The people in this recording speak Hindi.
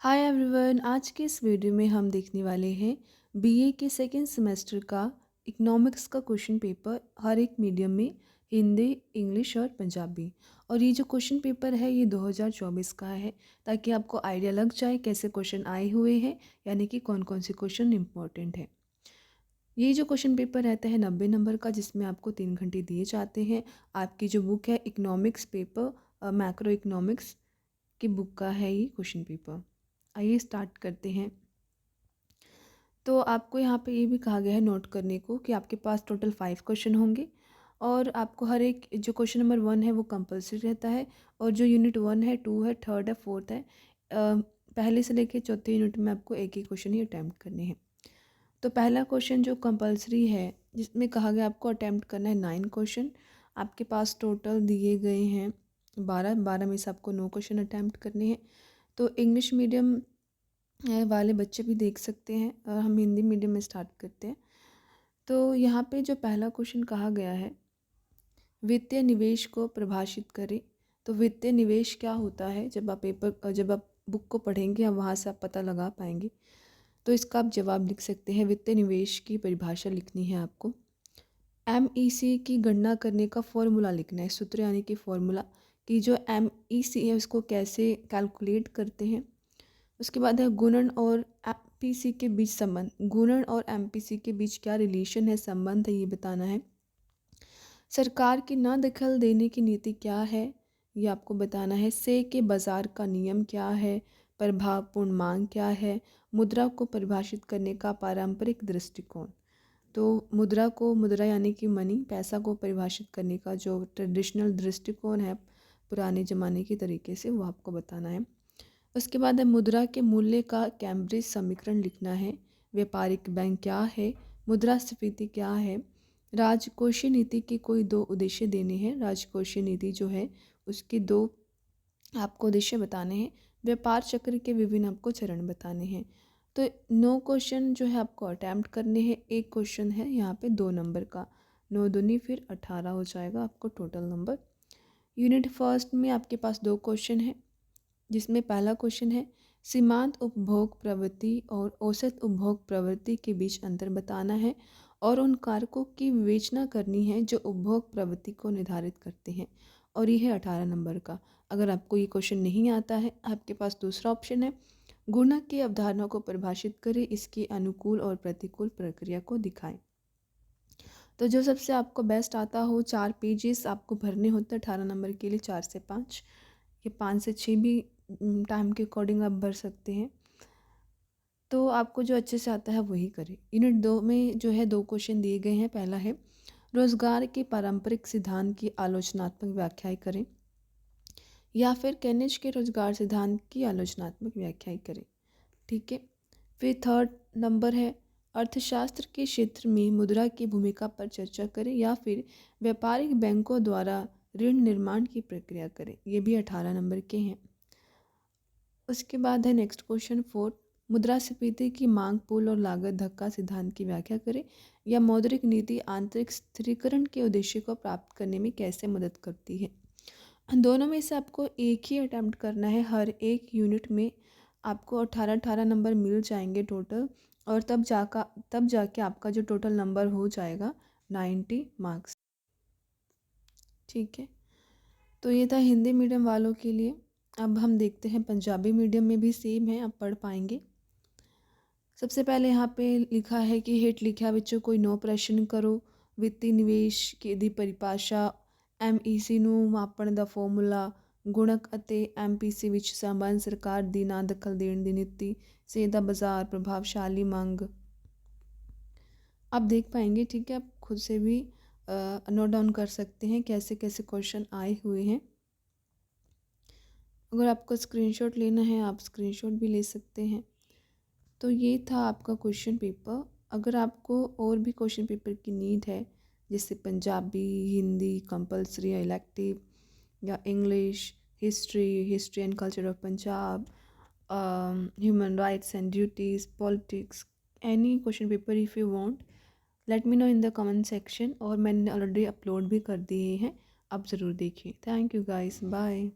हाय एवरीवन, आज के इस वीडियो में हम देखने वाले हैं बीए के सेकेंड सेमेस्टर का इकोनॉमिक्स का क्वेश्चन पेपर हर एक मीडियम में हिंदी, इंग्लिश और पंजाबी। और ये जो क्वेश्चन पेपर है ये 2024 का है, ताकि आपको आइडिया लग जाए कैसे क्वेश्चन आए हुए हैं, यानी कि कौन कौन से क्वेश्चन इंपॉर्टेंट है। ये जो क्वेश्चन पेपर रहता है 90 नंबर का, जिसमें आपको 3 घंटे दिए जाते हैं। आपकी जो बुक है इकोनॉमिक्स पेपर मैक्रो इकोनॉमिक्स की बुक का है ये क्वेश्चन पेपर। आइए स्टार्ट करते हैं। तो आपको यहाँ पे ये भी कहा गया है नोट करने को कि आपके पास टोटल 5 क्वेश्चन होंगे, और आपको हर एक जो क्वेश्चन नंबर 1 है वो कंपलसरी रहता है, और जो यूनिट 1 है, 2 है, 3rd है, 4th है, पहले से लेके चौथे यूनिट में आपको एक ही क्वेश्चन ही अटैम्प्ट करने हैं। तो पहला क्वेश्चन जो कंपलसरी है, जिसमें कहा गया आपको अटैम्प्ट करना है 9 क्वेश्चन। आपके पास टोटल दिए गए हैं 12 में से आपको 9 क्वेश्चन अटैम्प्ट करने हैं। तो इंग्लिश मीडियम वाले बच्चे भी देख सकते हैं, और हम हिंदी मीडियम में स्टार्ट करते हैं। तो यहाँ पे जो पहला क्वेश्चन कहा गया है, वित्तीय निवेश को परिभाषित करें। तो वित्तीय निवेश क्या होता है, जब आप बुक को पढ़ेंगे हम वहाँ से आप पता लगा पाएंगे। तो इसका आप जवाब लिख सकते हैं। वित्तीय निवेश की परिभाषा लिखनी है आपको। MEC की गणना करने का फॉर्मूला लिखना है, सूत्र यानी कि फॉर्मूला, कि जो MEC है उसको कैसे कैलकुलेट करते हैं। उसके बाद है गुणन और MPC के बीच संबंध। गुणन और MPC के बीच क्या रिलेशन है, संबंध है, ये बताना है। सरकार की न दखल देने की नीति क्या है, ये आपको बताना है। से के बाजार का नियम क्या है, प्रभावपूर्ण मांग क्या है, मुद्रा को परिभाषित करने का पारंपरिक दृष्टिकोण। तो मुद्रा यानी कि मनी, पैसा को परिभाषित करने का जो ट्रेडिशनल दृष्टिकोण है पुराने ज़माने के तरीके से, वो आपको बताना है। उसके बाद है मुद्रा के मूल्य का कैम्ब्रिज समीकरण लिखना है। व्यापारिक बैंक क्या है, मुद्रास्फीति क्या है। राजकोषीय नीति के कोई 2 उद्देश्य देने हैं। राजकोषीय नीति जो है उसके 2 आपको उद्देश्य बताने हैं। व्यापार चक्र के विभिन्न आपको चरण बताने हैं। तो 9 क्वेश्चन जो है आपको अटैम्प्ट करने हैं। एक क्वेश्चन है यहाँ पे 2 नंबर का, 9 दूनी फिर 18 हो जाएगा आपको टोटल नंबर। यूनिट फर्स्ट में आपके पास 2 क्वेश्चन है, जिसमें पहला क्वेश्चन है सीमांत उपभोग प्रवृत्ति और औसत उपभोग प्रवृत्ति के बीच अंतर बताना है, और उन कारकों की विवेचना करनी है जो उपभोग प्रवृत्ति को निर्धारित करते हैं। और ये है 18 नंबर का। अगर आपको ये क्वेश्चन नहीं आता है, आपके पास दूसरा ऑप्शन है गुणक की अवधारणा को परिभाषित करें, इसकी अनुकूल और प्रतिकूल प्रक्रिया को दिखाएं। तो जो सबसे आपको बेस्ट आता हो, 4 पेजेस आपको भरने होते हैं 18 नंबर के लिए, 4 से 5 या 5 से 6 भी टाइम के अकॉर्डिंग आप भर सकते हैं। तो आपको जो अच्छे से आता है वही करें। यूनिट 2 में जो है 2 क्वेश्चन दिए गए हैं। पहला है रोजगार के पारंपरिक सिद्धांत की आलोचनात्मक व्याख्याएं करें, या फिर केनिच के रोजगार सिद्धांत की आलोचनात्मक व्याख्याएं करें। ठीक है। फिर 3rd नंबर है अर्थशास्त्र के क्षेत्र में मुद्रा की भूमिका पर चर्चा करें, या फिर व्यापारिक बैंकों द्वारा ऋण निर्माण की प्रक्रिया करें। ये भी 18 नंबर के हैं। उसके बाद है नेक्स्ट क्वेश्चन 4, मुद्रास्फीति की मांग पुल और लागत धक्का सिद्धांत की व्याख्या करें, या मौद्रिक नीति आंतरिक स्थिरीकरण के उद्देश्य को प्राप्त करने में कैसे मदद करती है। दोनों में से आपको एक ही अटैम्प्ट करना है। हर एक यूनिट में आपको 18-18 नंबर मिल जाएंगे टोटल, और तब जाके आपका जो टोटल नंबर हो जाएगा 90 मार्क्स। ठीक है। तो ये था हिंदी मीडियम वालों के लिए। अब हम देखते हैं पंजाबी मीडियम में भी सेम है, आप पढ़ पाएंगे। सबसे पहले यहाँ पे लिखा है कि हेठ लिखिया विचों कोई 9 प्रश्न करो। ਵਿੱਤੀ ਨਿਵੇਸ਼ ਦੀ परिभाषा, MEC ਨੂੰ ਮਾਪਣ ਦਾ ਫਾਰਮੂਲਾ, ਗੁਣਕ ਅਤੇ MPC ਵਿੱਚ ਸੰਬੰਧ, ਸਰਕਾਰ ਦੀ ਨਾ ਦਖਲ ਦੇਣ ਦੀ ਨੀति, से ਦਾ बाजार, प्रभावशाली मांग। आप देख पाएंगे। ठीक है, आप खुद से भी नोट डाउन कर सकते हैं कैसे कैसे क्वेश्चन आए हुए हैं। अगर आपको स्क्रीनशॉट लेना है आप स्क्रीनशॉट भी ले सकते हैं। तो ये था आपका क्वेश्चन पेपर। अगर आपको और भी क्वेश्चन पेपर की नीड है, जैसे पंजाबी, हिंदी कंपलसरी या इलेक्टिव, या English, history and culture of Punjab, human rights and duties, politics, any question paper if you want, let me know in the comment section. और मैंने ऑलरेडी अपलोड भी कर दिए हैं, आप ज़रूर देखिए। Thank you guys, bye.